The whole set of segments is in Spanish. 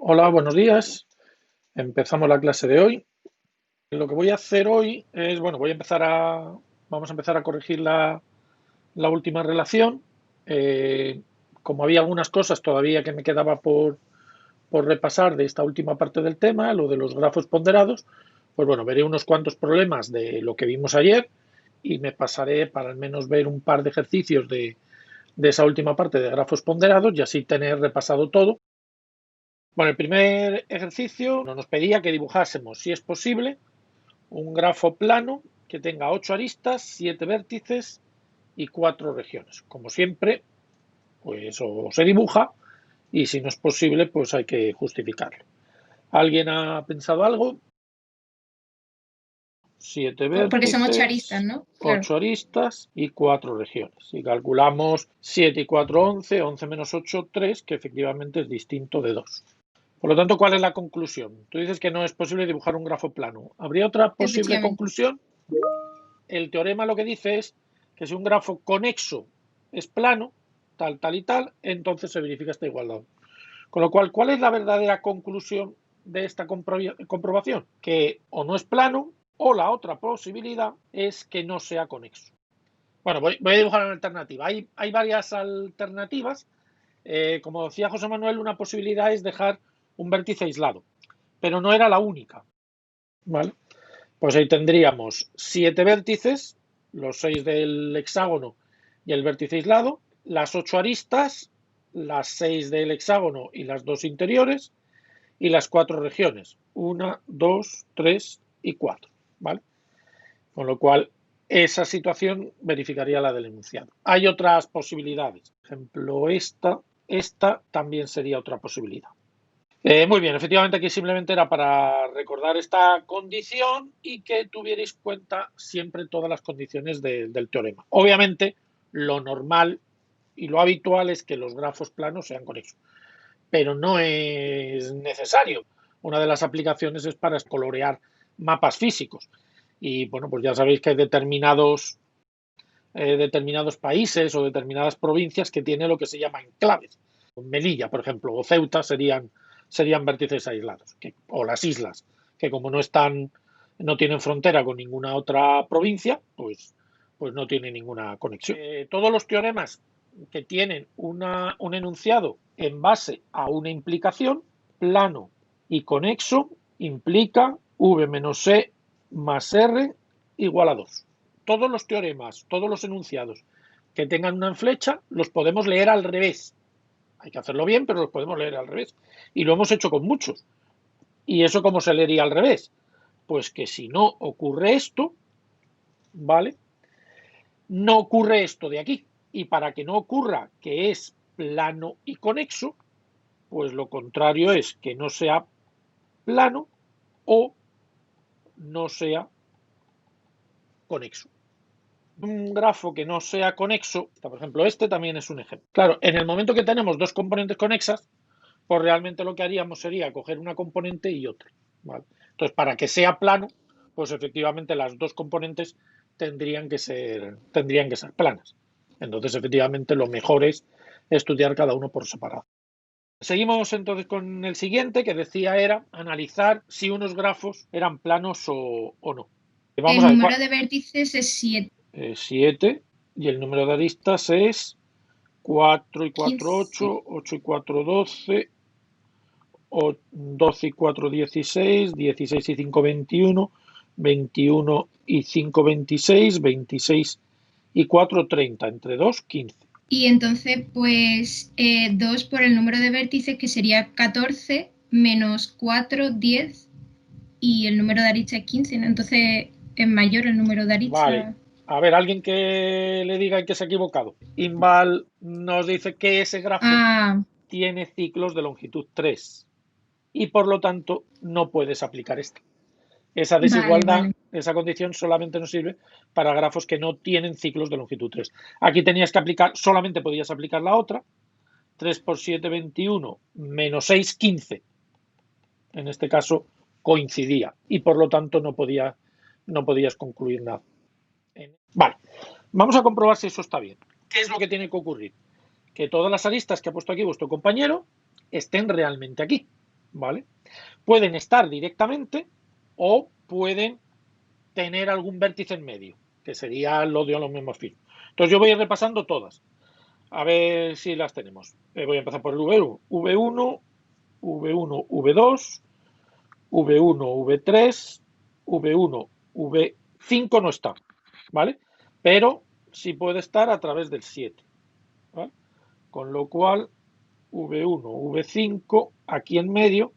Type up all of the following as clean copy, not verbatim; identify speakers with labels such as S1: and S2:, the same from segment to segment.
S1: Hola, buenos días. Empezamos la clase de hoy. Lo que voy a hacer hoy es, bueno, vamos a empezar a corregir la última relación. Como había algunas cosas todavía que me quedaba por repasar de esta última parte del tema, lo de los grafos ponderados, pues bueno, veré unos cuantos problemas de lo que vimos ayer y me pasaré para al menos ver un par de ejercicios de esa última parte de grafos ponderados y así tener repasado todo. Bueno, el primer ejercicio nos pedía que dibujásemos, si es posible, un grafo plano que tenga 8 aristas, 7 vértices y 4 regiones. Como siempre, pues o se dibuja y si no es posible, pues hay que justificarlo. ¿Alguien ha pensado algo? 7
S2: Porque son ocho aristas,
S1: vértices,
S2: ¿no? Claro.
S1: 8 aristas y 4 regiones. Si calculamos 7 y 4, 11, 11 menos 8, 3, que efectivamente es distinto de 2. Por lo tanto, ¿cuál es la conclusión? Tú dices que no es posible dibujar un grafo plano. ¿Habría otra posible
S2: Efectivamente.
S1: conclusión? El teorema lo que dice es que si un grafo conexo es plano, tal, tal y tal, entonces se verifica esta igualdad. Con lo cual, ¿cuál es la verdadera conclusión de esta comprobación? Que o no es plano o la otra posibilidad es que no sea conexo. Bueno, voy a dibujar una alternativa. Hay varias alternativas. Como decía José Manuel, una posibilidad es dejar un vértice aislado, pero no era la única. ¿Vale? Pues ahí tendríamos 7 vértices, los 6 del hexágono y el vértice aislado, las 8 aristas, las 6 del hexágono y las 2 interiores, y las 4 regiones, 1, 2, 3 y 4. ¿Vale? Con lo cual, esa situación verificaría la del enunciado. Hay otras posibilidades. Por ejemplo, esta también sería otra posibilidad. Muy bien, efectivamente aquí simplemente era para recordar esta condición y que tuvierais cuenta siempre todas las condiciones del teorema. Obviamente, lo normal y lo habitual es que los grafos planos sean conexos, pero no es necesario. Una de las aplicaciones es para colorear mapas físicos. Y bueno, pues ya sabéis que hay determinados países o determinadas provincias que tienen lo que se llama enclaves. Melilla, por ejemplo, o Ceuta serían vértices aislados, o las islas, que como no tienen frontera con ninguna otra provincia, pues no tienen ninguna conexión. Todos los teoremas que tienen un enunciado en base a una implicación, plano y conexo, implica V menos E más R igual a 2. Todos los teoremas, todos los enunciados que tengan una flecha, los podemos leer al revés. Hay que hacerlo bien, pero los podemos leer al revés. Y lo hemos hecho con muchos. ¿Y eso cómo se leería al revés? Pues que si no ocurre esto, ¿vale? No ocurre esto de aquí. Y para que no ocurra que es plano y conexo, pues lo contrario es que no sea plano o no sea conexo. Un grafo que no sea conexo, por ejemplo, este también es un ejemplo. Claro, en el momento que tenemos dos componentes conexas, pues realmente lo que haríamos sería coger una componente y otra. ¿Vale? Entonces, para que sea plano, pues efectivamente las dos componentes tendrían que ser planas. Entonces, efectivamente, lo mejor es estudiar cada uno por separado. Seguimos entonces con el siguiente, que decía era analizar si unos grafos eran planos o no. Vamos
S2: El
S1: a ver,
S2: número de vértices es 7,
S1: 7 y el número de aristas es 4 y 4,
S2: 15.
S1: 8, 8 y 4, 12, 12 y 4, 16, 16 y 5, 21, 21 y 5, 26, 26 y 4, 30, entre 2, 15.
S2: Y entonces, pues 2 por el número de vértices, que sería 14, menos 4, 10, y el número de aristas es 15, ¿no? Entonces es mayor el número de
S1: Vale,
S2: aristas.
S1: a ver, alguien que le diga que se ha equivocado. Inval nos dice que ese grafo
S2: Ah,
S1: tiene ciclos de longitud 3 y por lo tanto no puedes aplicar esta. Esa
S2: vale,
S1: desigualdad,
S2: vale.
S1: esa condición solamente nos sirve para grafos que no tienen ciclos de longitud 3. Aquí tenías que aplicar, solamente podías aplicar la otra, 3 por 7, 21, menos 6, 15. En este caso coincidía y por lo tanto no podías concluir nada. Vale, vamos a comprobar si eso está bien. ¿Qué es lo que tiene que ocurrir? Que todas las aristas que ha puesto aquí vuestro compañero estén realmente aquí. ¿vale? Pueden estar directamente o pueden tener algún vértice en medio, que sería lo de los mismos filos. Entonces yo voy a ir repasando todas, a ver si las tenemos. Voy a empezar por el V1, V1, V1, V2, V1, V3, V1, V5 no está, ¿vale? Pero sí puede estar a través del 7, ¿vale? Con lo cual, V1, V5, aquí en medio,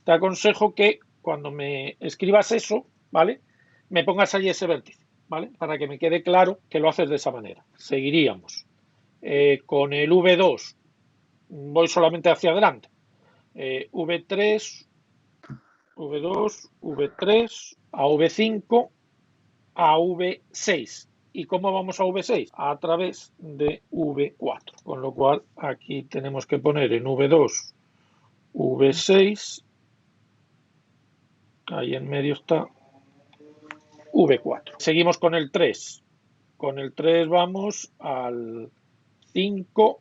S1: te aconsejo que cuando me escribas eso, ¿vale? Me pongas ahí ese vértice, ¿vale? Para que me quede claro que lo haces de esa manera. Seguiríamos. Con el V2 voy solamente hacia adelante. V3, V2, V3, a V5, a V6. ¿Y cómo vamos a V6? A través de V4. Con lo cual aquí tenemos que poner en V2, V6, ahí en medio está V4. Seguimos con el 3. Con el 3 vamos al 5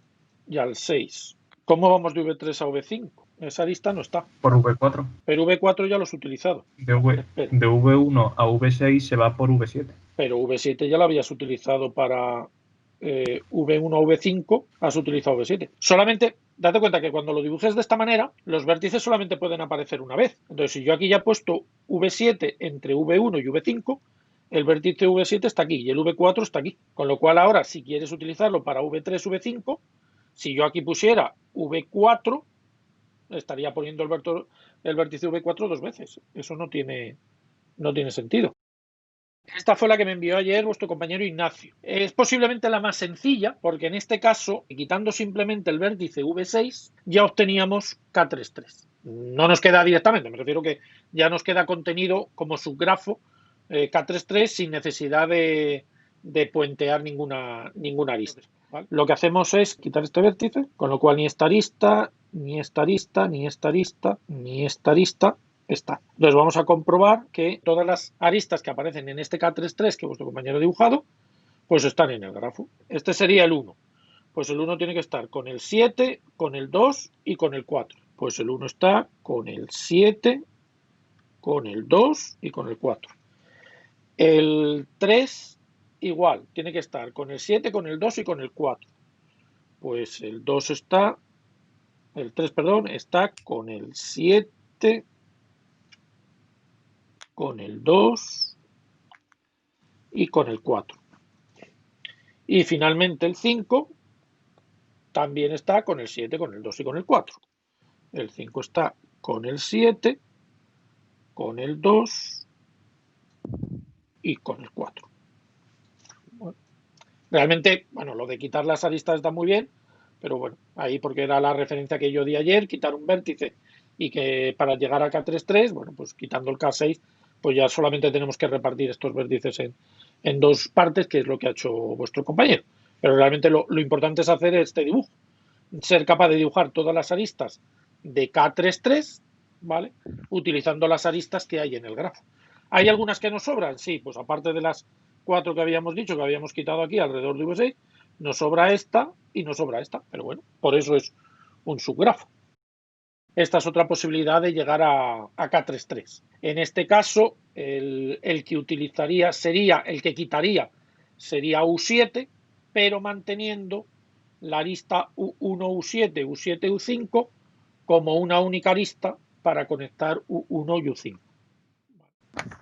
S1: y al 6. ¿Cómo vamos de V3 a V5? Esa arista no está.
S3: Por V4.
S1: Pero V4 ya lo has utilizado.
S3: De V1 a V6 se va por V7.
S1: Pero V7 ya lo habías utilizado para V1 a V5, has utilizado V7. Solamente, date cuenta que cuando lo dibujes de esta manera, los vértices solamente pueden aparecer una vez. Entonces, si yo aquí ya he puesto V7 entre V1 y V5, el vértice V7 está aquí y el V4 está aquí. Con lo cual ahora, si quieres utilizarlo para V3, V5, si yo aquí pusiera V4, estaría poniendo el vértice V4 dos veces. Eso no tiene sentido. Esta fue la que me envió ayer vuestro compañero Ignacio. Es posiblemente la más sencilla, porque en este caso, quitando simplemente el vértice V6, ya obteníamos K33. No nos queda directamente, me refiero que ya nos queda contenido como subgrafo K33 sin necesidad de puentear ninguna arista. ¿Vale? Lo que hacemos es quitar este vértice, con lo cual ni esta arista, ni esta arista, ni esta arista, ni esta arista está. Entonces vamos a comprobar que todas las aristas que aparecen en este K33 que vuestro compañero ha dibujado, pues están en el grafo. Este sería el 1. Pues el 1 tiene que estar con el 7, con el 2 y con el 4. Pues el 1 está con el 7, con el 2 y con el 4. El 3 igual, tiene que estar con el 7, con el 2 y con el 4. Pues el 2 está, el 3, perdón, está con el 7, con el 2 y con el 4. Y finalmente el 5 también está con el 7, con el 2 y con el 4. El 5 está con el 7, con el 2 y con el 4. Bueno, realmente, bueno, lo de quitar las aristas está muy bien, pero bueno, ahí porque era la referencia que yo di ayer, quitar un vértice y que para llegar a K33, bueno, pues quitando el K6, pues ya solamente tenemos que repartir estos vértices en dos partes, que es lo que ha hecho vuestro compañero. Pero realmente lo importante es hacer este dibujo, ser capaz de dibujar todas las aristas de K33, ¿vale? Utilizando las aristas que hay en el grafo. ¿Hay algunas que nos sobran? Sí, pues aparte de las 4 que habíamos dicho, que habíamos quitado aquí alrededor de V6, nos sobra esta y nos sobra esta, pero bueno, por eso es un subgrafo. Esta es otra posibilidad de llegar a K33. En este caso, el que utilizaría sería, el que quitaría sería U7, pero manteniendo la arista U1, U7, U7, U5 como una única arista para conectar U1 y U5.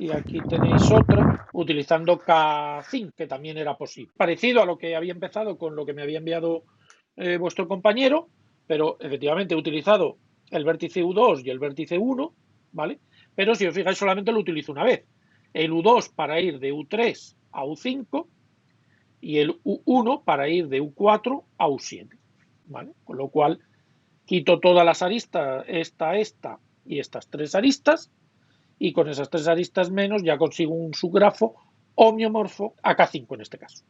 S1: Y aquí tenéis otra utilizando K5, que también era posible. Parecido a lo que había empezado con lo que me había enviado vuestro compañero, pero efectivamente he utilizado el vértice U2 y el vértice 1, ¿vale? Pero si os fijáis solamente lo utilizo una vez. El U2 para ir de U3 a U5 y el U1 para ir de U4 a U7, ¿vale? Con lo cual quito todas las aristas, esta y estas tres aristas, y con esas tres aristas menos ya consigo un subgrafo homeomorfo a K5 en este caso.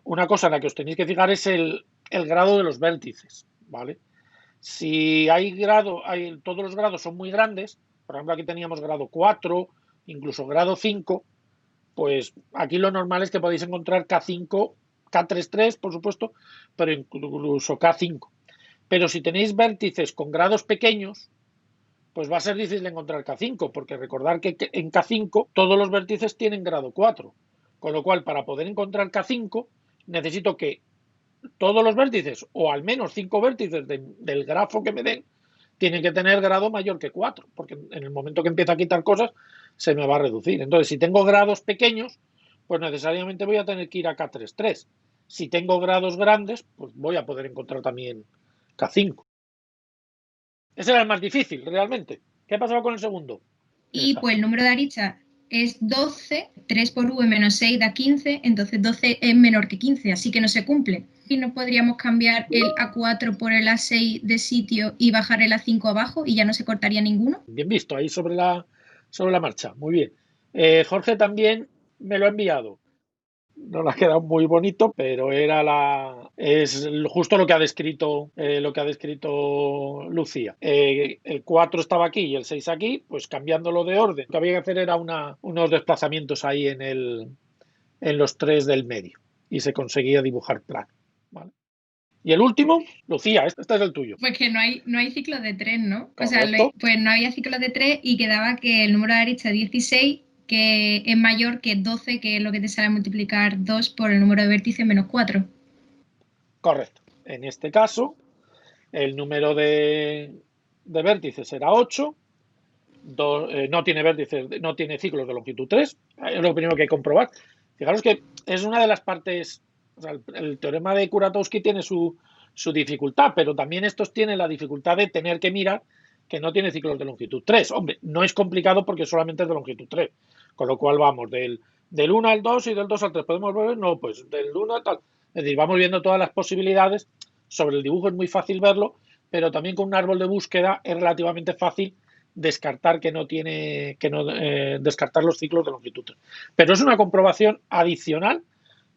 S1: Una cosa en la que os tenéis que fijar es el grado de los vértices, ¿vale? Si hay todos los grados son muy grandes, por ejemplo aquí teníamos grado 4, incluso grado 5, pues aquí lo normal es que podéis encontrar K5, K33 por supuesto, pero incluso K5. Pero si tenéis vértices con grados pequeños, pues va a ser difícil encontrar K5, porque recordar que en K5 todos los vértices tienen grado 4, con lo cual para poder encontrar K5 necesito que todos los vértices, o al menos 5 vértices del grafo que me den, tienen que tener grado mayor que 4, porque en el momento que empieza a quitar cosas se me va a reducir. Entonces, si tengo grados pequeños, pues necesariamente voy a tener que ir a K33. Si tengo grados grandes, pues voy a poder encontrar también K5. Ese era el más difícil, realmente. ¿Qué ha pasado con el segundo?
S2: Y pues el número de aristas es 12, 3 por v menos 6 da 15, entonces 12 es menor que 15, así que no se cumple. Y no podríamos cambiar el A4 por el A6 de sitio y bajar el A5 abajo y ya no se cortaría ninguno.
S1: Bien visto, ahí sobre la marcha. Muy bien. Jorge también me lo ha enviado. No le ha quedado muy bonito, pero es justo lo que ha descrito Lucía. El 4 estaba aquí y el 6 aquí, pues cambiándolo de orden. Lo que había que hacer era unos desplazamientos ahí en los 3 del medio y se conseguía dibujar plano. ¿Vale? Y el último, Lucía, este es el tuyo.
S2: Pues que no hay ciclos de 3, ¿no?
S1: Correcto.
S2: O sea, pues no había ciclos de 3 y quedaba que el número de aristas 16, que es mayor que 12, que es lo que te sale a multiplicar 2 por el número de vértices menos 4.
S1: Correcto. En este caso, el número de vértices era 8. No tiene vértices, no tiene ciclos de longitud 3. Es lo primero que hay que comprobar. Fijaros que es una de las partes, o sea, el teorema de Kuratowski tiene su dificultad, pero también estos tienen la dificultad de tener que mirar que no tiene ciclos de longitud 3. Hombre, no es complicado porque solamente es de longitud 3. Con lo cual vamos del 1 al 2 y del 2 al 3. ¿Podemos ver? No, pues del 1 al tal. Es decir, vamos viendo todas las posibilidades. Sobre el dibujo es muy fácil verlo, pero también con un árbol de búsqueda es relativamente fácil descartar descartar los ciclos de longitud 3. Pero es una comprobación adicional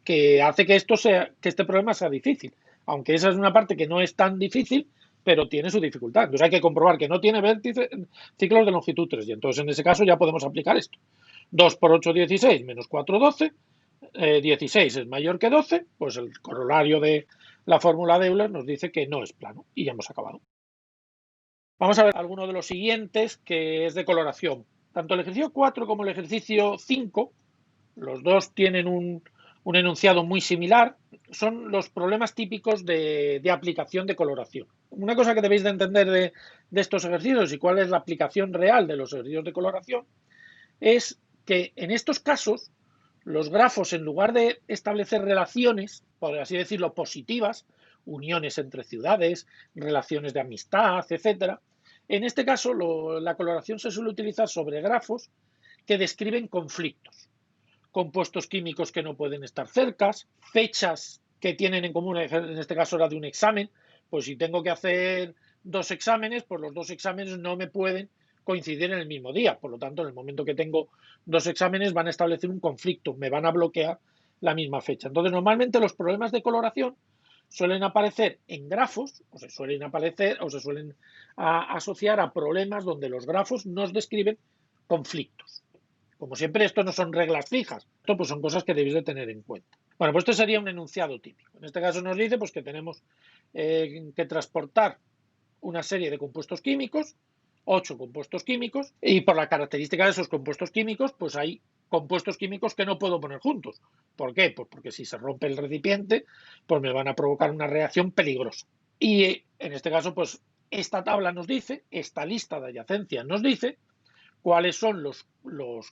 S1: que hace que este problema sea difícil. Aunque esa es una parte que no es tan difícil, pero tiene su dificultad. Entonces hay que comprobar que no tiene ciclos de longitud 3. Y entonces en ese caso ya podemos aplicar esto. 2 por 8, 16, menos 4, 12. 16 es mayor que 12, pues el corolario de la fórmula de Euler nos dice que no es plano. Y ya hemos acabado. Vamos a ver alguno de los siguientes, que es de coloración. Tanto el ejercicio 4 como el ejercicio 5, los dos tienen un enunciado muy similar, son los problemas típicos de aplicación de coloración. Una cosa que debéis de entender de estos ejercicios y cuál es la aplicación real de los ejercicios de coloración es que en estos casos los grafos, en lugar de establecer relaciones, por así decirlo, positivas, uniones entre ciudades, relaciones de amistad, etcétera, en este caso la coloración se suele utilizar sobre grafos que describen conflictos, compuestos químicos que no pueden estar cercas, fechas que tienen en común, en este caso era de un examen, pues si tengo que hacer 2 exámenes, pues los 2 exámenes no me pueden coincidir en el mismo día. Por lo tanto, en el momento que tengo 2 exámenes van a establecer un conflicto, me van a bloquear la misma fecha. Entonces, normalmente los problemas de coloración suelen aparecer en grafos, o se suelen asociar a problemas donde los grafos nos describen conflictos. Como siempre, esto no son reglas fijas, esto pues son cosas que debéis de tener en cuenta. Bueno, pues esto sería un enunciado típico. En este caso nos dice pues, que tenemos que transportar una serie de compuestos químicos, 8 compuestos químicos, y por la característica de esos compuestos químicos, pues hay compuestos químicos que no puedo poner juntos. ¿Por qué? Pues porque si se rompe el recipiente, pues me van a provocar una reacción peligrosa. Y en este caso, pues esta tabla nos dice, esta lista de adyacencia nos dice cuáles son los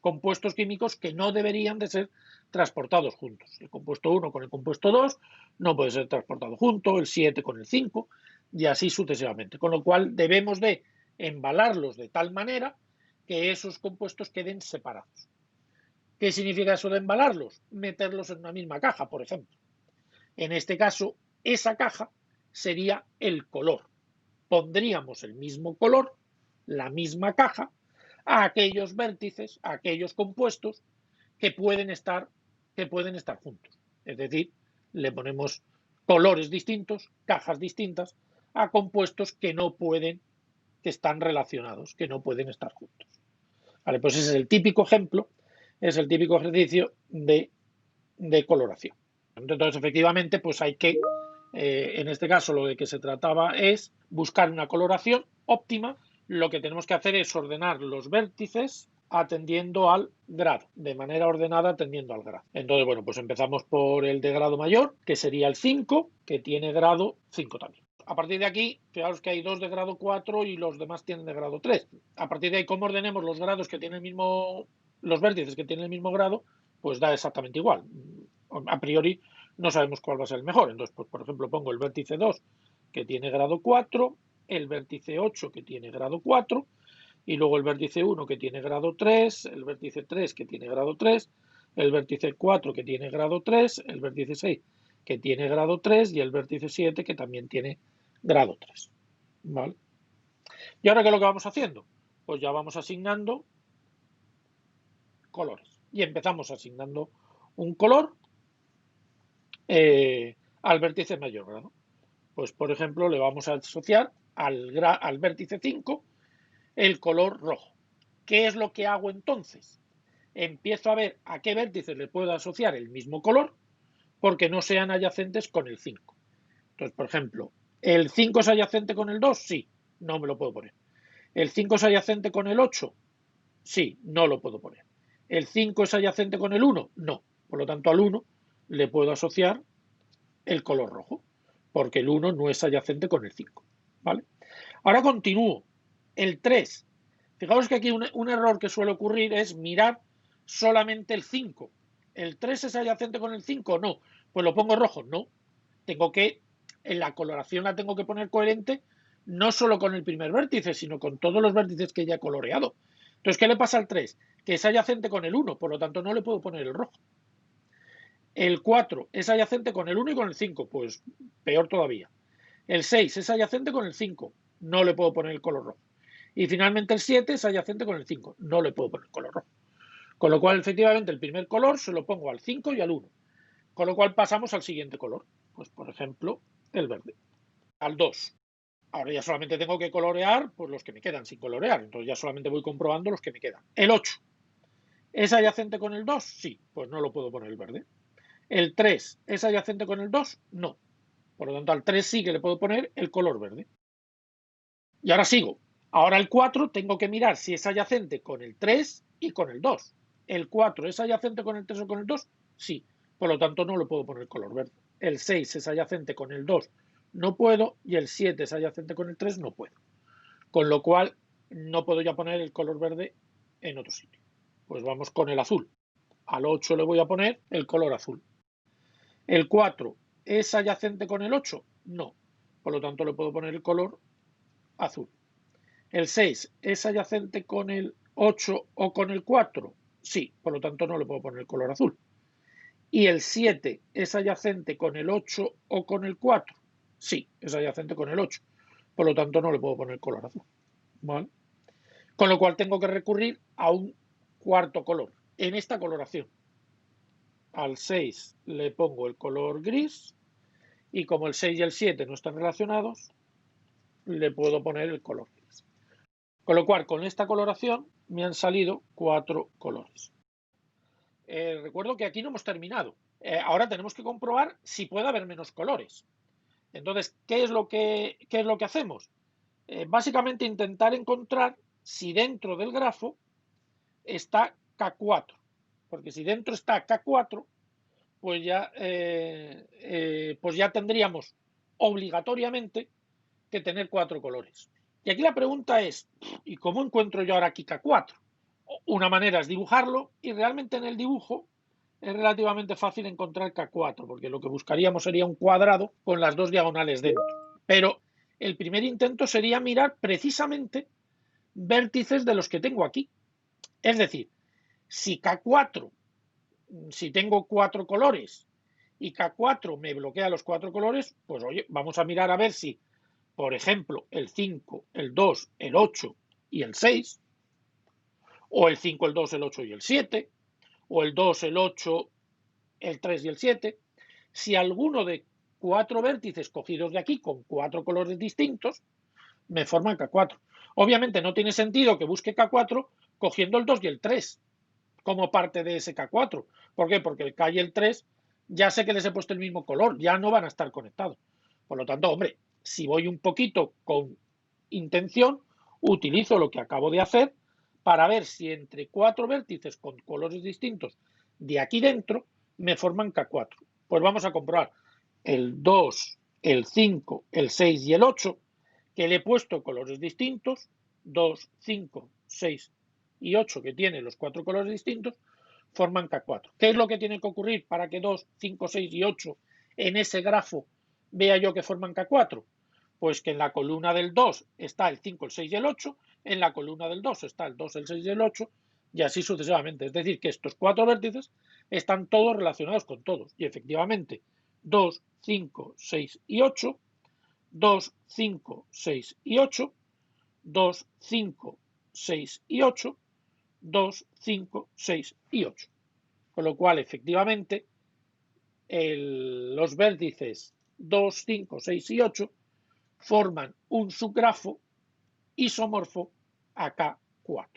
S1: compuestos químicos que no deberían de ser transportados juntos. El compuesto 1 con el compuesto 2 no puede ser transportado junto, el 7 con el 5 y así sucesivamente. Con lo cual debemos de embalarlos de tal manera que esos compuestos queden separados. ¿Qué significa eso de embalarlos? Meterlos en una misma caja, por ejemplo. En este caso, esa caja sería el color. Pondríamos el mismo color, la misma caja, a aquellos vértices, a aquellos compuestos que pueden estar juntos. Es decir, le ponemos colores distintos, cajas distintas, a compuestos que están relacionados, que no pueden estar juntos. Vale, pues ese es el típico ejemplo, es el típico ejercicio de coloración. Entonces, efectivamente, pues hay que, en este caso, lo de que se trataba es buscar una coloración óptima lo que tenemos que hacer es ordenar los vértices atendiendo al grado, de manera ordenada atendiendo al grado. Entonces, bueno, pues empezamos por el de grado mayor, que sería el 5, que tiene grado 5 también. A partir de aquí, fijaos que hay 2 de grado 4 y los demás tienen de grado 3. A partir de ahí, como ordenemos los grados que tienen el mismo, los vértices que tienen el mismo grado, pues da exactamente igual. A priori no sabemos cuál va a ser el mejor. Entonces, pues por ejemplo, pongo el vértice 2, que tiene grado 4, el vértice 8, que tiene grado 4, y luego el vértice 1, que tiene grado 3, el vértice 3, que tiene grado 3, el vértice 4, que tiene grado 3, el vértice 6, que tiene grado 3, y el vértice 7, que también tiene grado 3. ¿Vale? ¿Y ahora qué es lo que vamos haciendo? Pues ya vamos asignando colores. Y empezamos asignando un color al vértice mayor grado. Pues, por ejemplo, le vamos a asociar al vértice 5 el color rojo. ¿Qué es lo que hago entonces? Empiezo a ver a qué vértices le puedo asociar el mismo color porque no sean adyacentes con el 5. Entonces, por ejemplo, ¿el 5 es adyacente con el 2? Sí, no me lo puedo poner. ¿El 5 es adyacente con el 8? Sí, no lo puedo poner. ¿El 5 es adyacente con el 1? No. Por lo tanto, al 1 le puedo asociar el color rojo, porque el 1 no es adyacente con el 5. ¿Vale? Ahora continúo. El 3. Fijaos que aquí un error que suele ocurrir es mirar solamente el 5. ¿El 3 es adyacente con el 5? No. Pues lo pongo rojo. No. Tengo que, en la coloración la tengo que poner coherente no solo con el primer vértice, sino con todos los vértices que ya he coloreado. Entonces, ¿qué le pasa al 3? Que es adyacente con el 1, por lo tanto no le puedo poner el rojo. El 4 es adyacente con el 1 y con el 5, pues peor todavía. El 6 es adyacente con el 5, no le puedo poner el color rojo. Y finalmente el 7 es adyacente con el 5, no le puedo poner el color rojo. Con lo cual, efectivamente, el primer color se lo pongo al 5 y al 1. Con lo cual pasamos al siguiente color. Pues, por ejemplo, el verde. Al 2. Ahora ya solamente tengo que colorear pues, los que me quedan sin colorear. Entonces ya solamente voy comprobando los que me quedan. El 8. ¿Es adyacente con el 2? Sí. Pues no lo puedo poner el verde. ¿El 3 es adyacente con el 2? No. Por lo tanto, al 3 sí que le puedo poner el color verde. Y ahora sigo. Ahora el 4 tengo que mirar si es adyacente con el 3 y con el 2. ¿El 4 es adyacente con el 3 o con el 2? Sí. Por lo tanto, no le puedo poner color verde. El 6 es adyacente con el 2, no puedo. Y el 7 es adyacente con el 3, no puedo. Con lo cual, no puedo ya poner el color verde en otro sitio. Pues vamos con el azul. Al 8 le voy a poner el color azul. ¿El 4 es adyacente con el 8? No. Por lo tanto, le puedo poner el color azul. ¿El 6 es adyacente con el 8 o con el 4? Sí, por lo tanto no le puedo poner el color azul. ¿Y el 7 es adyacente con el 8 o con el 4? Sí, es adyacente con el 8. Por lo tanto no le puedo poner el color azul. ¿Vale? Con lo cual tengo que recurrir a un cuarto color. En esta coloración. Al 6 le pongo el color gris y como el 6 y el 7 no están relacionados, le puedo poner el color gris. Con lo cual, con esta coloración me han salido 4 colores. Recuerdo que aquí no hemos terminado. Ahora tenemos que comprobar si puede haber menos colores. Entonces, ¿qué es lo que hacemos? Básicamente intentar encontrar si dentro del grafo está K4. Porque si dentro está K4, pues ya tendríamos obligatoriamente que tener 4 colores. Y aquí la pregunta es, ¿y cómo encuentro yo ahora aquí K4? Una manera es dibujarlo y realmente en el dibujo es relativamente fácil encontrar K4 porque lo que buscaríamos sería un cuadrado con las 2 diagonales dentro. Pero el primer intento sería mirar precisamente vértices de los que tengo aquí. Es decir, si K4, si tengo 4 colores y K4 me bloquea los 4 colores, pues oye, vamos a mirar a ver si, por ejemplo, el 5, el 2, el 8 y el 6, o el 5, el 2, el 8 y el 7, o el 2, el 8, el 3 y el 7, si alguno de 4 vértices cogidos de aquí con 4 colores distintos me forman K4. Obviamente no tiene sentido que busque K4 cogiendo el 2 y el 3 como parte de ese K4. ¿Por qué? Porque el K y el 3 ya sé que les he puesto el mismo color, ya no van a estar conectados. Por lo tanto, hombre, si voy un poquito con intención, utilizo lo que acabo de hacer para ver si entre 4 vértices con colores distintos de aquí dentro me forman K4. Pues vamos a comprobar el 2, el 5, el 6 y el 8, que le he puesto colores distintos, 2, 5, 6 y 8, que tienen los 4 colores distintos, forman K4. ¿Qué es lo que tiene que ocurrir para que 2, 5, 6 y 8 en ese grafo vea yo que forman K4? Pues que en la columna del 2 está el 5, el 6 y el 8, en la columna del 2 está el 2, el 6 y el 8, y así sucesivamente. Es decir, que estos 4 vértices están todos relacionados con todos. Y efectivamente, 2, 5, 6 y 8, 2, 5, 6 y 8, 2, 5, 6 y 8, 2, 5, 6 y 8. Con lo cual, efectivamente, los vértices 2, 5, 6 y 8 forman un subgrafo isomorfo a K4.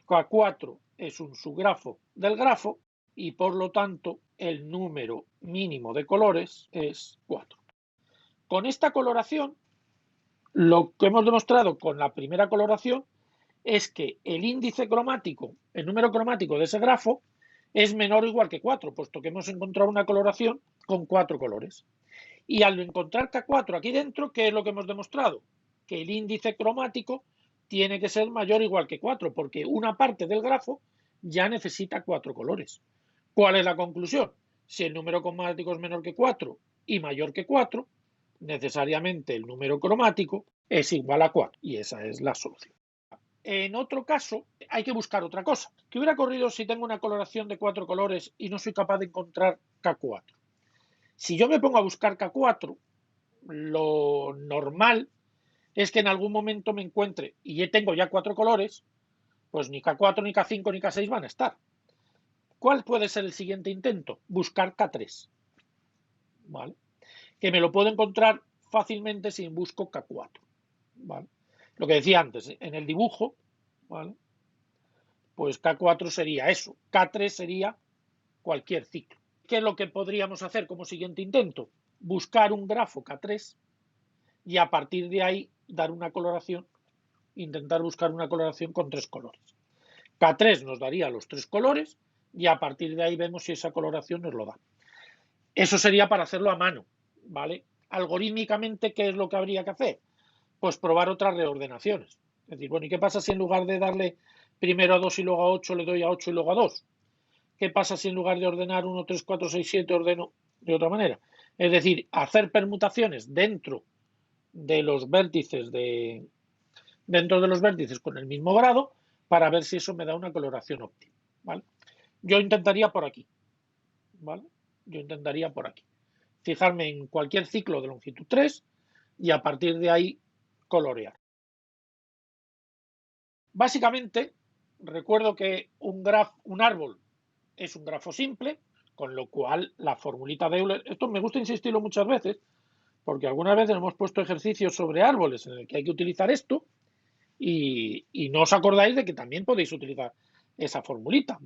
S1: K4 es un subgrafo del grafo y por lo tanto el número mínimo de colores es 4. Con esta coloración, lo que hemos demostrado con la primera coloración es que el índice cromático, el número cromático de ese grafo, es menor o igual que 4, puesto que hemos encontrado una coloración con 4 colores. Y al encontrar K4 aquí dentro, ¿qué es lo que hemos demostrado? Que el índice cromático tiene que ser mayor o igual que 4, porque una parte del grafo ya necesita 4 colores. ¿Cuál es la conclusión? Si el número cromático es menor que 4 y mayor que 4, necesariamente el número cromático es igual a 4, y esa es la solución. En otro caso, hay que buscar otra cosa. ¿Qué hubiera ocurrido si tengo una coloración de 4 colores y no soy capaz de encontrar K4? Si yo me pongo a buscar K4, lo normal es que en algún momento me encuentre y tengo ya 4 colores, pues ni K4, ni K5, ni K6 van a estar. ¿Cuál puede ser el siguiente intento? Buscar K3. ¿Vale? Que me lo puedo encontrar fácilmente si busco K4. ¿Vale? Lo que decía antes, en el dibujo, ¿vale? Pues K4 sería eso. K3 sería cualquier ciclo. ¿Qué es lo que podríamos hacer como siguiente intento? Buscar un grafo K3 y a partir de ahí dar una coloración, intentar buscar una coloración con 3 colores. K3 nos daría los 3 colores y a partir de ahí vemos si esa coloración nos lo da. Eso sería para hacerlo a mano, ¿vale? Algorítmicamente, ¿qué es lo que habría que hacer? Pues probar otras reordenaciones. Es decir, bueno, ¿y qué pasa si en lugar de darle primero a 2 y luego a 8 le doy a 8 y luego a 2? ¿Qué pasa si en lugar de ordenar 1, 3, 4, 6, 7 ordeno de otra manera? Es decir, hacer permutaciones dentro de los vértices con el mismo grado para ver si eso me da una coloración óptima, ¿vale? Yo intentaría por aquí, ¿vale? Yo intentaría por aquí. Fijarme en cualquier ciclo de longitud 3 y a partir de ahí colorear. Básicamente, recuerdo que un árbol es un grafo simple, con lo cual la formulita de Euler, esto me gusta insistirlo muchas veces, porque algunas veces hemos puesto ejercicios sobre árboles en el que hay que utilizar esto y no os acordáis de que también podéis utilizar esa formulita.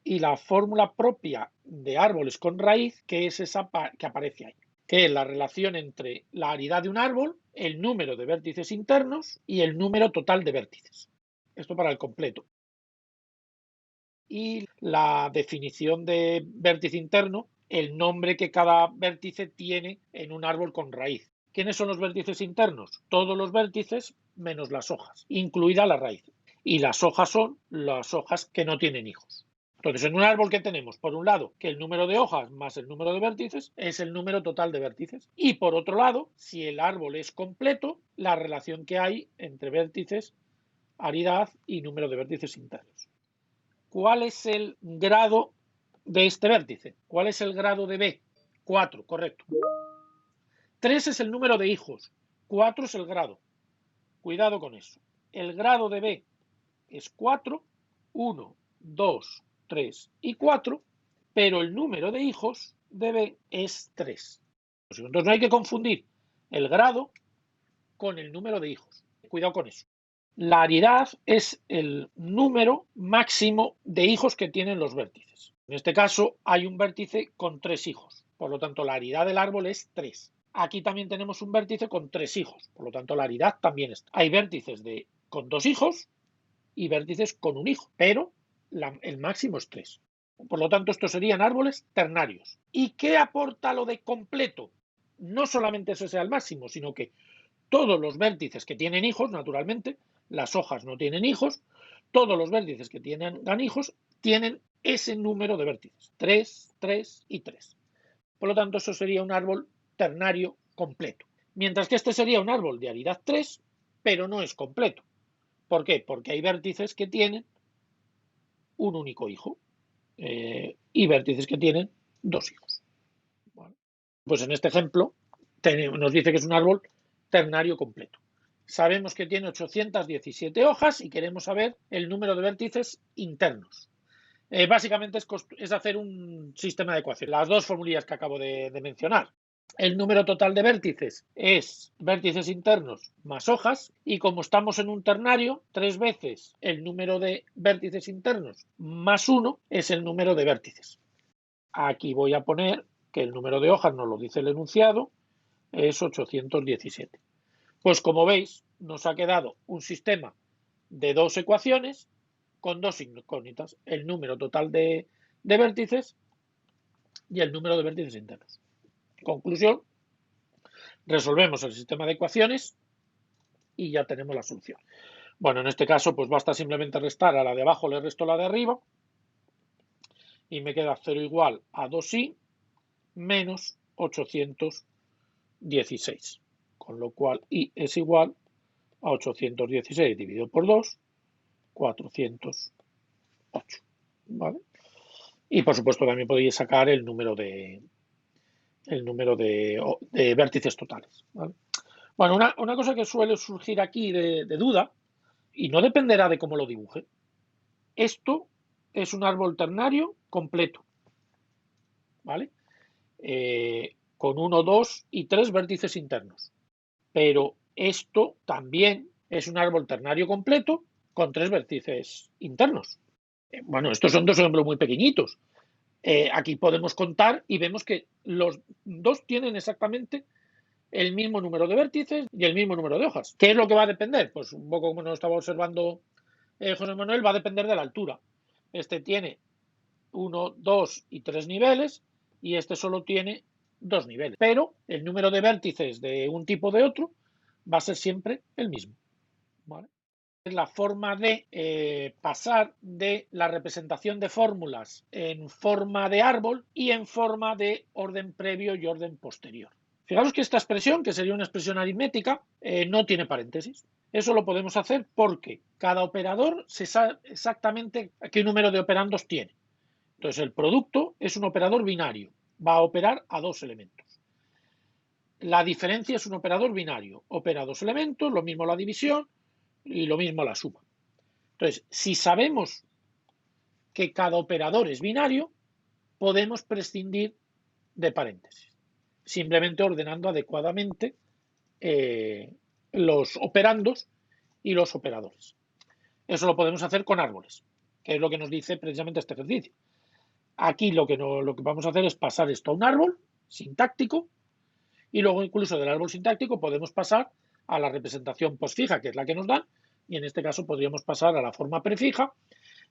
S1: Y la fórmula propia de árboles con raíz, que es esa que aparece ahí, que es la relación entre la aridad de un árbol, el número de vértices internos y el número total de vértices. Esto para el completo. Y la definición de vértice interno, el nombre que cada vértice tiene en un árbol con raíz. ¿Quiénes son los vértices internos? Todos los vértices menos las hojas, incluida la raíz. Y las hojas son las hojas que no tienen hijos. Entonces, en un árbol, ¿qué tenemos? Por un lado, que el número de hojas más el número de vértices es el número total de vértices. Y por otro lado, si el árbol es completo, la relación que hay entre vértices, aridad y número de vértices internos. ¿Cuál es el grado de este vértice? ¿Cuál es el grado de B? 4, correcto. 3 es el número de hijos, 4 es el grado. Cuidado con eso. El grado de B es 4, 1, 2, 3 y 4, pero el número de hijos de B es 3. Entonces no hay que confundir el grado con el número de hijos. Cuidado con eso. La aridad es el número máximo de hijos que tienen los vértices. En este caso hay un vértice con 3 hijos. Por lo tanto, la aridad del árbol es 3. aquí también tenemos un vértice con 3 hijos, por lo tanto la aridad también está. Hay vértices con 2 hijos y vértices con un hijo, pero el máximo es 3. Por lo tanto, estos serían árboles ternarios. ¿Y qué aporta lo de completo? No solamente ese sea el máximo, sino que todos los vértices que tienen hijos, naturalmente, las hojas no tienen hijos, todos los vértices que tengan hijos tienen ese número de vértices, 3, 3 y 3. Por lo tanto, eso sería un árbol ternario completo. Mientras que este sería un árbol de aridad 3, pero no es completo. ¿Por qué? Porque hay vértices que tienen un único hijo y vértices que tienen 2 hijos. Bueno, pues en este ejemplo nos dice que es un árbol ternario completo. Sabemos que tiene 817 hojas y queremos saber el número de vértices internos. Básicamente es hacer un sistema de ecuaciones. Las dos formulillas que acabo de mencionar. El número total de vértices es vértices internos más hojas, y como estamos en un ternario, 3 veces el número de vértices internos más 1 es el número de vértices. Aquí voy a poner que el número de hojas nos lo dice el enunciado, es 817. Pues como veis, nos ha quedado un sistema de 2 ecuaciones con 2 incógnitas, el número total de vértices y el número de vértices internos. Conclusión, resolvemos el sistema de ecuaciones y ya tenemos la solución. Bueno, en este caso pues basta simplemente restar a la de abajo, le resto la de arriba y me queda 0 igual a 2i menos 816, con lo cual i es igual a 816 dividido por 2, 408, ¿vale? Y por supuesto también podéis sacar el número de vértices totales, ¿vale? Bueno, una cosa que suele surgir aquí de duda, y no dependerá de cómo lo dibuje, esto es un árbol ternario completo, ¿vale? Con 1, 2 y 3 vértices internos. Pero esto también es un árbol ternario completo con 3 vértices internos. Bueno, estos son 2 ejemplos muy pequeñitos. Aquí podemos contar y vemos que los dos tienen exactamente el mismo número de vértices y el mismo número de hojas. ¿Qué es lo que va a depender? Pues un poco como nos estaba observando José Manuel, va a depender de la altura. Este tiene 1, 2 y 3 niveles y este solo tiene 2 niveles. Pero el número de vértices de un tipo o de otro va a ser siempre el mismo, ¿vale? Es la forma de pasar de la representación de fórmulas en forma de árbol y en forma de orden previo y orden posterior. Fijaros que esta expresión, que sería una expresión aritmética, no tiene paréntesis. Eso lo podemos hacer porque cada operador se sabe exactamente qué número de operandos tiene. Entonces el producto es un operador binario, va a operar a 2 elementos. La diferencia es un operador binario, opera a 2 elementos, lo mismo la división y lo mismo la suma. Entonces, si sabemos que cada operador es binario, podemos prescindir de paréntesis, simplemente ordenando adecuadamente los operandos y los operadores. Eso lo podemos hacer con árboles, que es lo que nos dice precisamente este ejercicio. Aquí lo que vamos a hacer es pasar esto a un árbol sintáctico y luego incluso del árbol sintáctico podemos pasar a la representación posfija, que es la que nos dan, y en este caso podríamos pasar a la forma prefija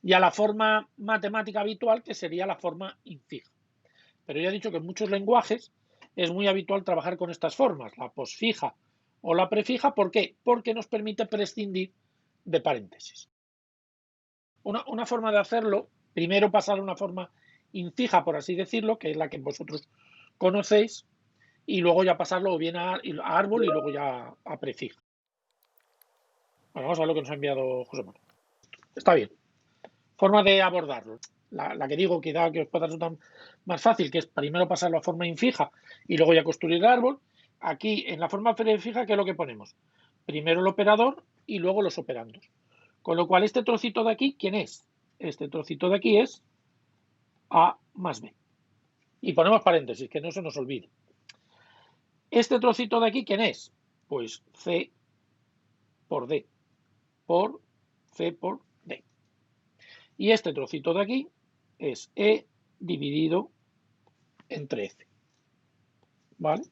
S1: y a la forma matemática habitual, que sería la forma infija. Pero ya he dicho que en muchos lenguajes es muy habitual trabajar con estas formas, la posfija o la prefija. ¿Por qué? Porque nos permite prescindir de paréntesis. Una forma de hacerlo, primero pasar a una forma infija, por así decirlo, que es la que vosotros conocéis, y luego ya pasarlo o bien a árbol y luego ya a prefija. Bueno, vamos a ver lo que nos ha enviado José Manuel. Está bien. Forma de abordarlo. La que digo que os pueda resultar más fácil, que es primero pasarlo a forma infija y luego ya construir el árbol. Aquí, en la forma prefija, ¿qué es lo que ponemos? Primero el operador y luego los operandos. Con lo cual, este trocito de aquí, ¿quién es? Este trocito de aquí es A más B. Y ponemos paréntesis, que no se nos olvide. Este trocito de aquí, ¿quién es? Pues C por D, por C por D. Y este trocito de aquí es E dividido entre F. ¿Vale?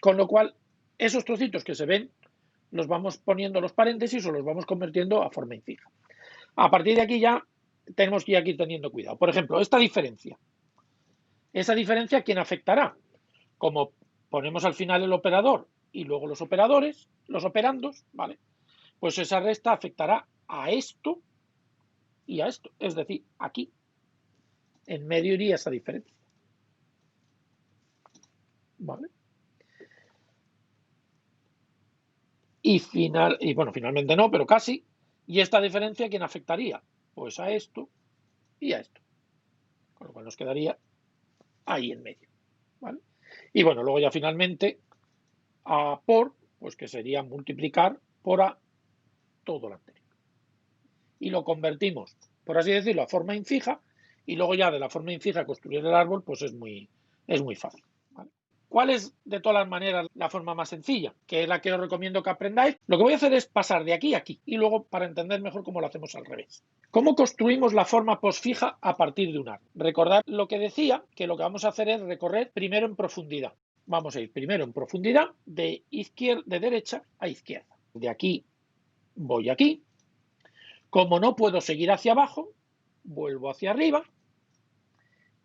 S1: Con lo cual, esos trocitos que se ven, los vamos poniendo los paréntesis o los vamos convirtiendo a forma infija. A partir de aquí ya tenemos que ir teniendo cuidado. Por ejemplo, esta diferencia. ¿Esa diferencia quién afectará? Como ponemos al final el operador y luego los operadores, los operandos, ¿vale? Pues esa resta afectará a esto y a esto. Es decir, aquí. En medio iría esa diferencia. ¿Vale? Y bueno, finalmente no, pero casi. ¿Y esta diferencia quién afectaría? Pues a esto y a esto. Con lo cual nos quedaría ahí en medio. ¿Vale? Y bueno, luego ya finalmente a por, pues que sería multiplicar por a todo lo anterior. Y lo convertimos, por así decirlo, a forma infija, y luego ya de la forma infija construir el árbol, pues es muy fácil. ¿Vale? ¿Cuál es, de todas las maneras, la forma más sencilla? Que es la que os recomiendo que aprendáis. Lo que voy a hacer es pasar de aquí a aquí, y luego para entender mejor cómo lo hacemos al revés. ¿Cómo construimos la forma posfija a partir de un árbol? Recordad lo que decía, que lo que vamos a hacer es recorrer primero en profundidad. Vamos a ir primero en profundidad de derecha a izquierda. De aquí voy aquí. Como no puedo seguir hacia abajo, vuelvo hacia arriba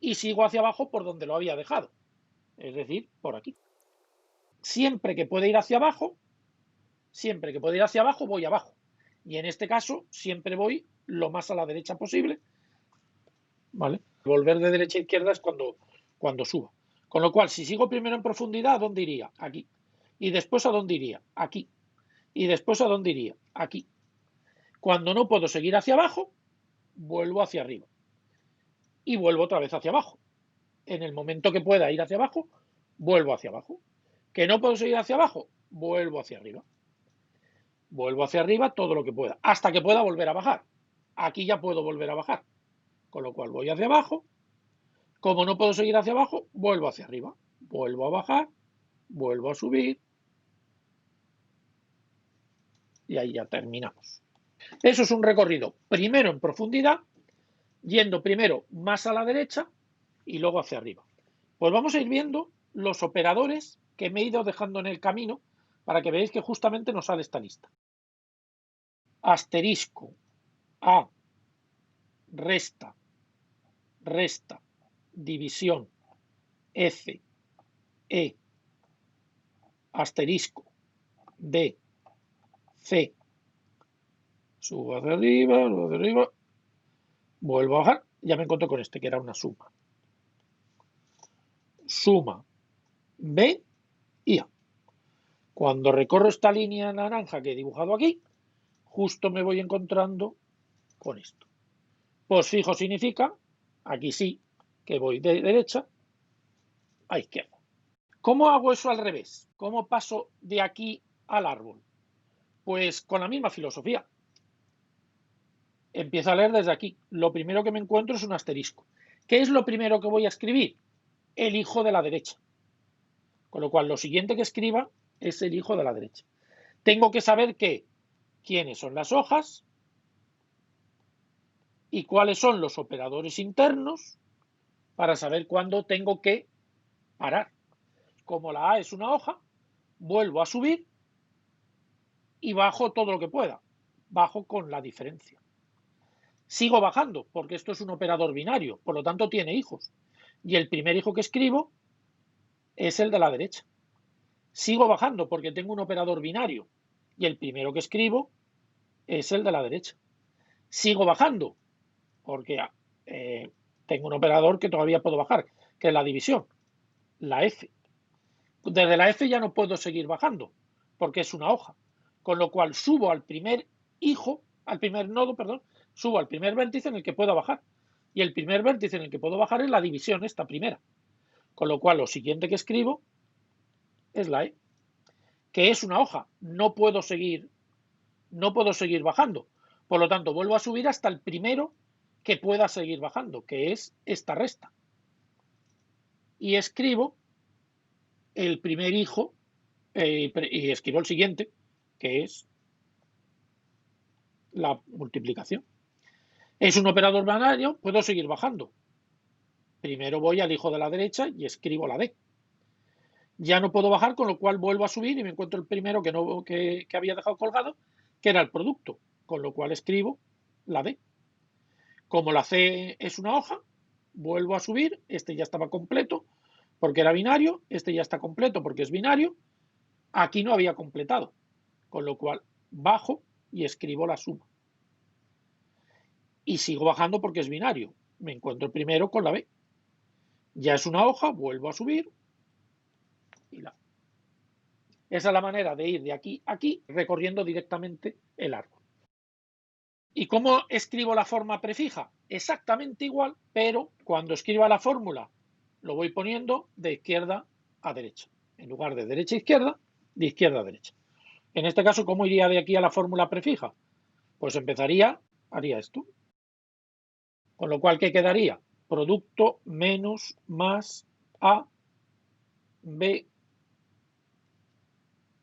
S1: y sigo hacia abajo por donde lo había dejado. Es decir, por aquí. Siempre que pueda ir hacia abajo, voy abajo. Y en este caso, siempre voy lo más a la derecha posible. ¿Vale? Volver de derecha a izquierda es cuando suba. Con lo cual, si sigo primero en profundidad, ¿a dónde iría? Aquí. Y después, ¿a dónde iría? Aquí. Y después, ¿a dónde iría? Aquí. Cuando no puedo seguir hacia abajo, vuelvo hacia arriba. Y vuelvo otra vez hacia abajo. En el momento que pueda ir hacia abajo, vuelvo hacia abajo. Que no puedo seguir hacia abajo, vuelvo hacia arriba. Vuelvo hacia arriba todo lo que pueda, hasta que pueda volver a bajar. Aquí ya puedo volver a bajar. Con lo cual voy hacia abajo. Como no puedo seguir hacia abajo, vuelvo hacia arriba. Vuelvo a bajar, vuelvo a subir. Y ahí ya terminamos. Eso es un recorrido primero en profundidad, yendo primero más a la derecha y luego hacia arriba. Pues vamos a ir viendo los operadores que me he ido dejando en el camino para que veáis que justamente nos sale esta lista. Asterisco, A, resta, división, F, E, asterisco, D, C, subo hacia arriba, vuelvo a bajar, ya me encuentro con este que era una suma. Suma, B y A. Cuando recorro esta línea naranja que he dibujado aquí, justo me voy encontrando con esto. Posfijo significa, aquí sí, que voy de derecha a izquierda. ¿Cómo hago eso al revés? ¿Cómo paso de aquí al árbol? Pues con la misma filosofía. Empiezo a leer desde aquí. Lo primero que me encuentro es un asterisco. ¿Qué es lo primero que voy a escribir? El hijo de la derecha. Con lo cual, lo siguiente que escriba es el hijo de la derecha. Tengo que saber quiénes son las hojas y cuáles son los operadores internos para saber cuándo tengo que parar. Como la A es una hoja, vuelvo a subir y bajo todo lo que pueda. Bajo con la diferencia. Sigo bajando, porque esto es un operador binario, por lo tanto tiene hijos. Y el primer hijo que escribo es el de la derecha. Sigo bajando, porque tengo un operador binario. Y el primero que escribo es el de la derecha. Sigo bajando, porque tengo un operador que todavía puedo bajar, que es la división, la F. Desde la F ya no puedo seguir bajando, porque es una hoja. Con lo cual subo al primer nodo, subo al primer vértice en el que puedo bajar. Y el primer vértice en el que puedo bajar es la división, esta primera. Con lo cual lo siguiente que escribo es la E, que es una hoja. No puedo seguir bajando. Por lo tanto, vuelvo a subir hasta el primero que pueda seguir bajando, que es esta resta. Y escribo el primer hijo y escribo el siguiente, que es la multiplicación. Es un operador binario, puedo seguir bajando. Primero voy al hijo de la derecha y escribo la D. Ya no puedo bajar, con lo cual vuelvo a subir y me encuentro el primero que había dejado colgado, que era el producto, con lo cual escribo la D. Como la C es una hoja, vuelvo a subir, este ya estaba completo porque era binario, este ya está completo porque es binario, aquí no había completado, con lo cual bajo y escribo la suma. Y sigo bajando porque es binario, me encuentro primero con la B. Ya es una hoja, vuelvo a subir y la. Esa es la manera de ir de aquí a aquí recorriendo directamente el árbol. ¿Y cómo escribo la forma prefija? Exactamente igual, pero cuando escriba la fórmula lo voy poniendo de izquierda a derecha. En lugar de derecha a izquierda, de izquierda a derecha. En este caso, ¿cómo iría de aquí a la fórmula prefija? Pues haría esto. Con lo cual, ¿qué quedaría? Producto menos más A, B,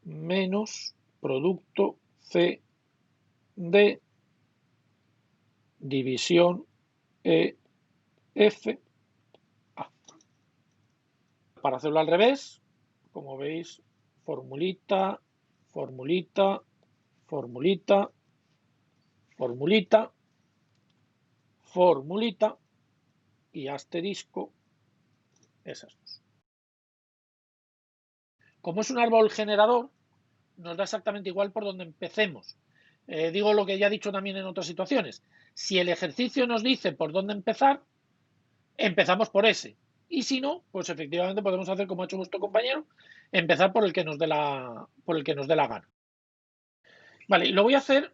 S1: menos producto C, D, división E, F, A. Para hacerlo al revés, como veis, formulita, formulita, formulita, formulita, formulita y asterisco esas dos. Como es un árbol generador, nos da exactamente igual por donde empecemos. Digo lo que ya he dicho también en otras situaciones. Si el ejercicio nos dice por dónde empezar, empezamos por ese. Y si no, pues efectivamente podemos hacer como ha hecho vuestro compañero, empezar por el que nos dé la gana. Vale, y lo voy a hacer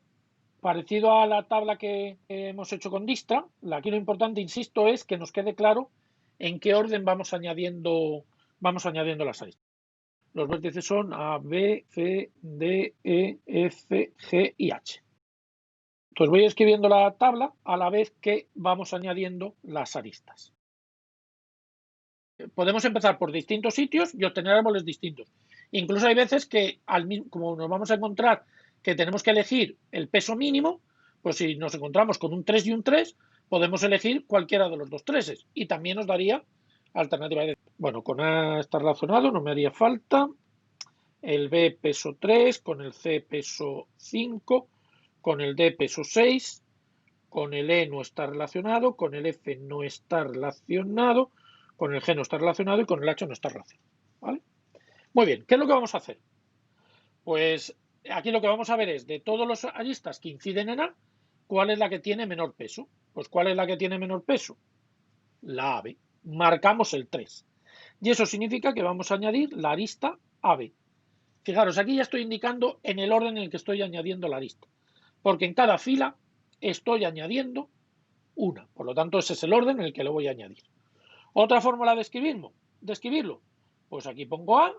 S1: parecido a la tabla que hemos hecho con Distra. Aquí lo importante, insisto, es que nos quede claro en qué orden vamos añadiendo las aristas. Los vértices son A, B, C, D, E, F, G y H. Entonces voy escribiendo la tabla a la vez que vamos añadiendo las aristas. Podemos empezar por distintos sitios y obtener árboles distintos. Incluso hay veces que, como nos vamos a encontrar que tenemos que elegir el peso mínimo, pues si nos encontramos con un 3 y un 3, podemos elegir cualquiera de los dos 3 y también nos daría alternativa. Bueno, con A está relacionado, no me haría falta. El B peso 3, con el C peso 5, con el D peso 6, con el E no está relacionado, con el F no está relacionado, con el G no está relacionado y con el H no está relacionado. ¿Vale? Muy bien, ¿qué es lo que vamos a hacer? Pues aquí lo que vamos a ver es de todos los aristas que inciden en A, ¿cuál es la que tiene menor peso? Pues ¿cuál es la que tiene menor peso? La AB. Marcamos el 3. Y eso significa que vamos a añadir la arista AB. Fijaros, aquí ya estoy indicando en el orden en el que estoy añadiendo la arista, porque en cada fila estoy añadiendo una. Por lo tanto, ese es el orden en el que lo voy a añadir. Otra fórmula de escribirlo, pues aquí pongo A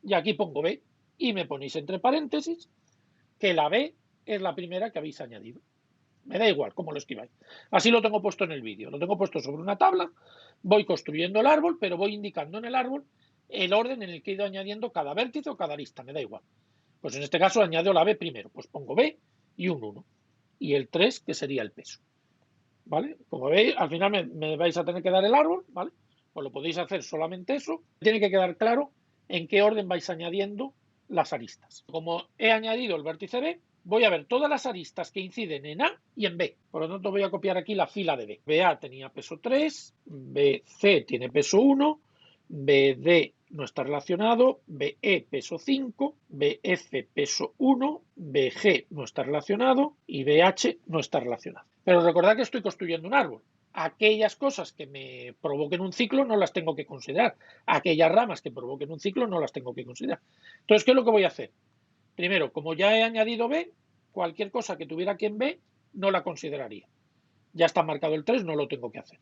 S1: y aquí pongo B. Y me ponéis entre paréntesis que la B es la primera que habéis añadido. Me da igual cómo lo escribáis. Así lo tengo puesto en el vídeo. Lo tengo puesto sobre una tabla, voy construyendo el árbol, pero voy indicando en el árbol el orden en el que he ido añadiendo cada vértice o cada arista, me da igual. Pues en este caso añado la B primero, pues pongo B y un 1. Y el 3, que sería el peso. ¿Vale? Como veis, al final me vais a tener que dar el árbol, ¿vale? Pues lo podéis hacer solamente eso. Tiene que quedar claro en qué orden vais añadiendo las aristas. Como he añadido el vértice B, voy a ver todas las aristas que inciden en A y en B. Por lo tanto, voy a copiar aquí la fila de B. BA tenía peso 3, BC tiene peso 1, BD no está relacionado, BE peso 5, BF peso 1, BG no está relacionado y BH no está relacionado. Pero recordad que estoy construyendo un árbol. Aquellas cosas que me provoquen un ciclo no las tengo que considerar. Aquellas ramas que provoquen un ciclo no las tengo que considerar. Entonces, ¿qué es lo que voy a hacer? Primero, como ya he añadido B, cualquier cosa que tuviera aquí en B no la consideraría. Ya está marcado el 3, no lo tengo que hacer.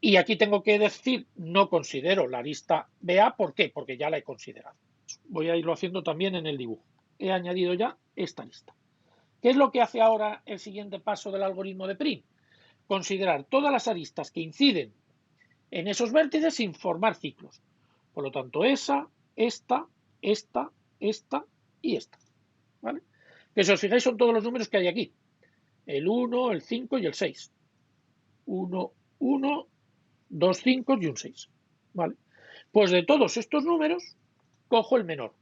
S1: Y aquí tengo que decir, no considero la arista BA, ¿por qué? Porque ya la he considerado. Voy a irlo haciendo también en el dibujo. He añadido ya esta arista. ¿Qué es lo que hace ahora el siguiente paso del algoritmo de Prim? Considerar todas las aristas que inciden en esos vértices sin formar ciclos. Por lo tanto, esta y esta. ¿Vale? Que si os fijáis son todos los números que hay aquí. El 1, el 5 y el 6. 1, 1, 2 5 y un 6. ¿Vale? Pues de todos estos números, cojo el menor.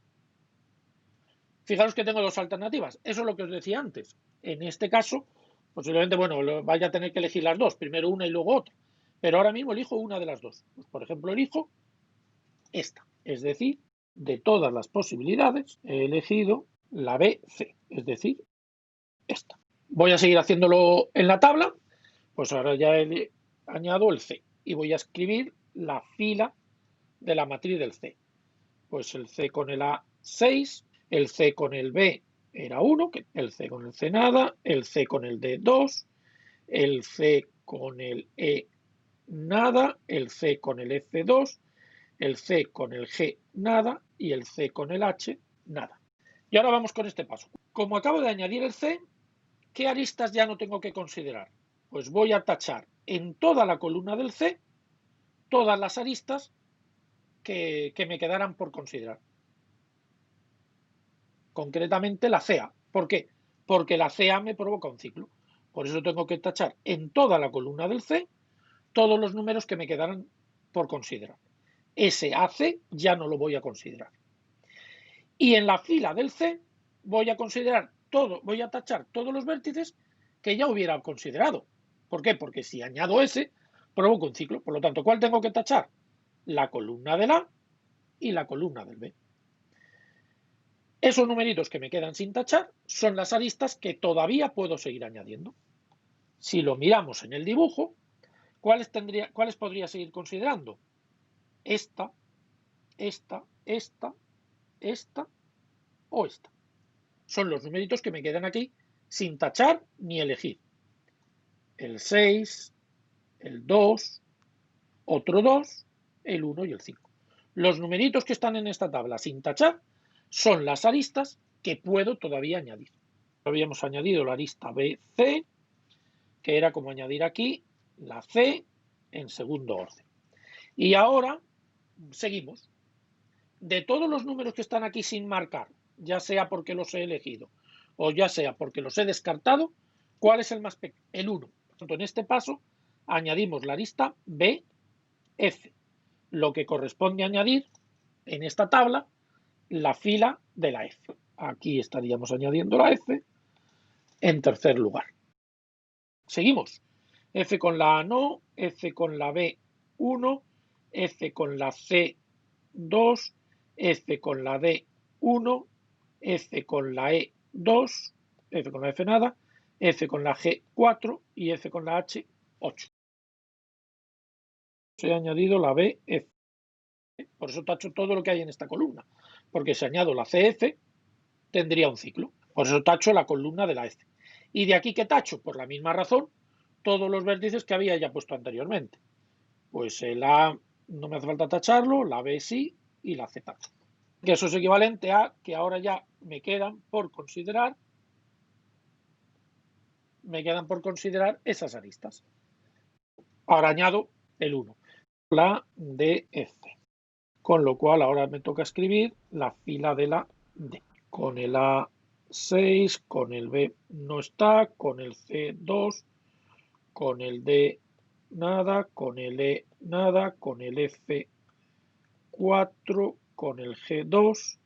S1: Fijaros que tengo dos alternativas. Eso es lo que os decía antes. En este caso, posiblemente, bueno, vaya a tener que elegir las dos. Primero una y luego otra. Pero ahora mismo elijo una de las dos. Pues, por ejemplo, elijo esta. Es decir, de todas las posibilidades, he elegido la BC. Es decir, esta. Voy a seguir haciéndolo en la tabla. Pues ahora ya añado el C. Y voy a escribir la fila de la matriz del C. Pues el C con el A 6, el C con el B era 1, el C con el C nada, el C con el D 2, el C con el E nada, el C con el F 2, el C con el G nada y el C con el H nada. Y ahora vamos con este paso. Como acabo de añadir el C, ¿qué aristas ya no tengo que considerar? Pues voy a tachar en toda la columna del C todas las aristas que me quedaran por considerar. Concretamente la CA. ¿Por qué? Porque la CA me provoca un ciclo. Por eso tengo que tachar en toda la columna del C todos los números que me quedaran por considerar. Ese AC ya no lo voy a considerar. Y en la fila del C voy a considerar todo, voy a tachar todos los vértices que ya hubiera considerado. ¿Por qué? Porque si añado ese, provoco un ciclo. Por lo tanto, ¿cuál tengo que tachar? La columna del A y la columna del B. Esos numeritos que me quedan sin tachar son las aristas que todavía puedo seguir añadiendo. Si lo miramos en el dibujo, ¿cuáles podría seguir considerando? Esta, esta, esta, esta o esta. Son los numeritos que me quedan aquí sin tachar ni elegir. El 6, el 2, otro 2, el 1 y el 5. Los numeritos que están en esta tabla sin tachar son las aristas que puedo todavía añadir. Habíamos añadido la arista BC, que era como añadir aquí la C en segundo orden. Y ahora seguimos. De todos los números que están aquí sin marcar, ya sea porque los he elegido o ya sea porque los he descartado, ¿cuál es el más pequeño? El 1. En este paso añadimos la arista BF, lo que corresponde a añadir en esta tabla la fila de la F. Aquí estaríamos añadiendo la F en tercer lugar. Seguimos. F con la A no, F con la B 1, F con la C 2, F con la D 1, F con la E 2, F con la F nada, F con la G 4 y F con la H 8. He añadido la BF. Por eso tacho todo lo que hay en esta columna. Porque si añado la CF, tendría un ciclo. Por eso tacho la columna de la F. Y de aquí que tacho, por la misma razón, todos los vértices que había ya puesto anteriormente. Pues el A no me hace falta tacharlo, la B sí y la C tacho. Que eso es equivalente a que ahora ya me quedan por considerar esas aristas. Ahora añado el 1, la DF. Con lo cual ahora me toca escribir la fila de la D. Con el A6, con el B no está, con el C2, con el D nada, con el E nada, con el F4, con el G2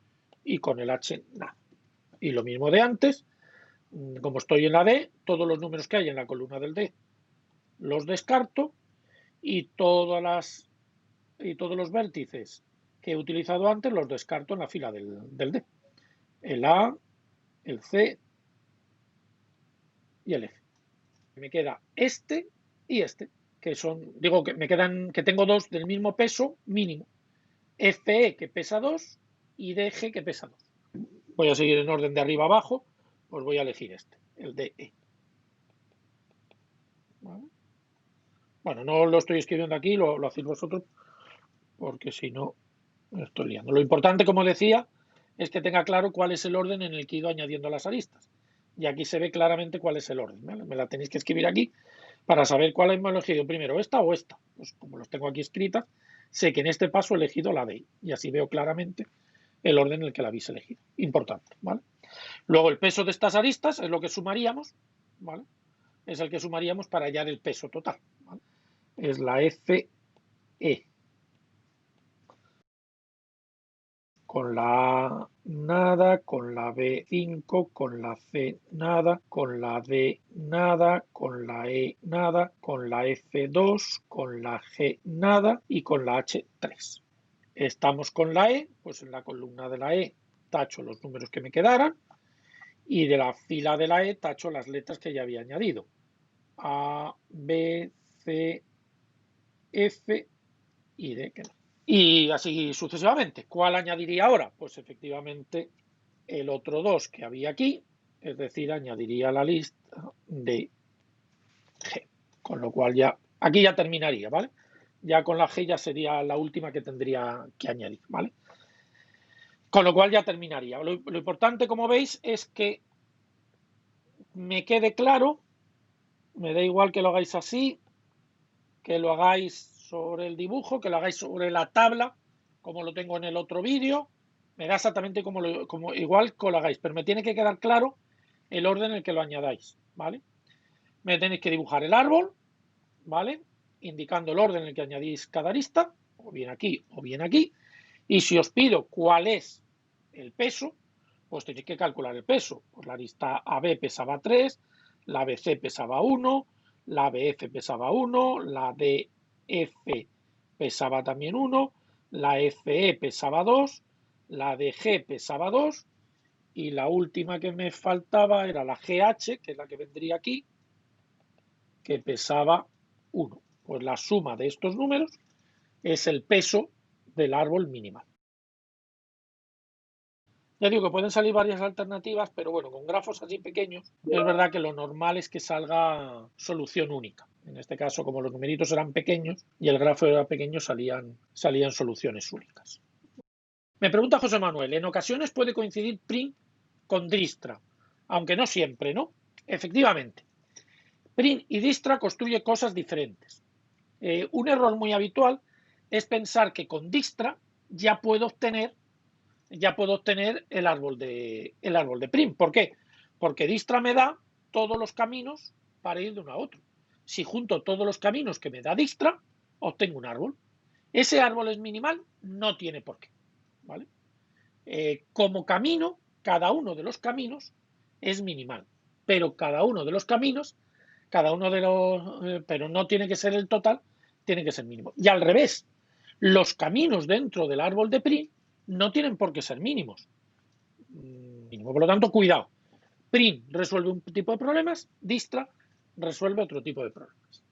S1: y con el H nada. Y lo mismo de antes, como estoy en la D, todos los números que hay en la columna del D los descarto y todos los vértices que he utilizado antes los descarto en la fila del D. El A, el C y el F. Me queda este y este, que son, digo que me quedan, que tengo dos del mismo peso mínimo. FE que pesa 2 y DG que pesa 2. Voy a seguir en orden de arriba a abajo, pues voy a elegir este, el DE. ¿Vale? Bueno, no lo estoy escribiendo aquí, lo hacéis vosotros, porque si no, me estoy liando. Lo importante, como decía, es que tenga claro cuál es el orden en el que he ido añadiendo las aristas. Y aquí se ve claramente cuál es el orden. ¿Vale? Me la tenéis que escribir aquí para saber cuál hemos elegido primero, esta o esta. Pues como los tengo aquí escritas, sé que en este paso he elegido la D y así veo claramente el orden en el que la habéis elegido. Importante, ¿vale? Luego el peso de estas aristas es lo que sumaríamos, ¿vale? Es el que sumaríamos para hallar el peso total, ¿vale? Es la FE. con la A nada, con la B 5, con la C nada, con la D nada, con la E nada, con la F 2, con la G nada y con la H 3. Estamos con la E, pues en la columna de la E tacho los números que me quedaran y de la fila de la E tacho las letras que ya había añadido. A, B, C, F y D. Y así sucesivamente. ¿Cuál añadiría ahora? Pues efectivamente el otro 2 que había aquí, es decir, añadiría la lista de G. Con lo cual ya, aquí ya terminaría, ¿vale? Ya con la G ya sería la última que tendría que añadir, ¿vale? Con lo cual ya terminaría. Lo importante, como veis, es que me quede claro, me da igual que lo hagáis así, que lo hagáis sobre el dibujo, que lo hagáis sobre la tabla, como lo tengo en el otro vídeo, me da exactamente como igual que lo hagáis, pero me tiene que quedar claro el orden en el que lo añadáis, ¿vale? Me tenéis que dibujar el árbol, ¿vale? Indicando el orden en el que añadís cada arista, o bien aquí o bien aquí, y si os pido cuál es el peso, pues tenéis que calcular el peso. Pues la arista AB pesaba 3, la BC pesaba 1, la BF pesaba 1, la DF pesaba también 1, la FE pesaba 2, la DG pesaba 2 y la última que me faltaba era la GH, que es la que vendría aquí, que pesaba 1. Pues la suma de estos números es el peso del árbol minimal. Ya digo que pueden salir varias alternativas, pero bueno, con grafos así pequeños, es verdad que lo normal es que salga solución única. En este caso, como los numeritos eran pequeños y el grafo era pequeño, salían soluciones únicas. Me pregunta José Manuel, ¿en ocasiones puede coincidir Prim con Dijkstra? Aunque no siempre, ¿no? Efectivamente. Prim y Dijkstra construyen cosas diferentes. Un error muy habitual es pensar que con Dijkstra ya puedo obtener el árbol de Prim. ¿Por qué? Porque Dijkstra me da todos los caminos para ir de uno a otro. Si junto todos los caminos que me da Dijkstra, obtengo un árbol. Ese árbol es minimal, no tiene por qué, ¿vale? Como camino, cada uno de los caminos es minimal, pero cada uno de los caminos, pero no tiene que ser el total, tiene que ser mínimo. Y al revés, los caminos dentro del árbol de Prim no tienen por qué ser mínimos. Por lo tanto, cuidado. Prim resuelve un tipo de problemas, Dijkstra resuelve otro tipo de problemas.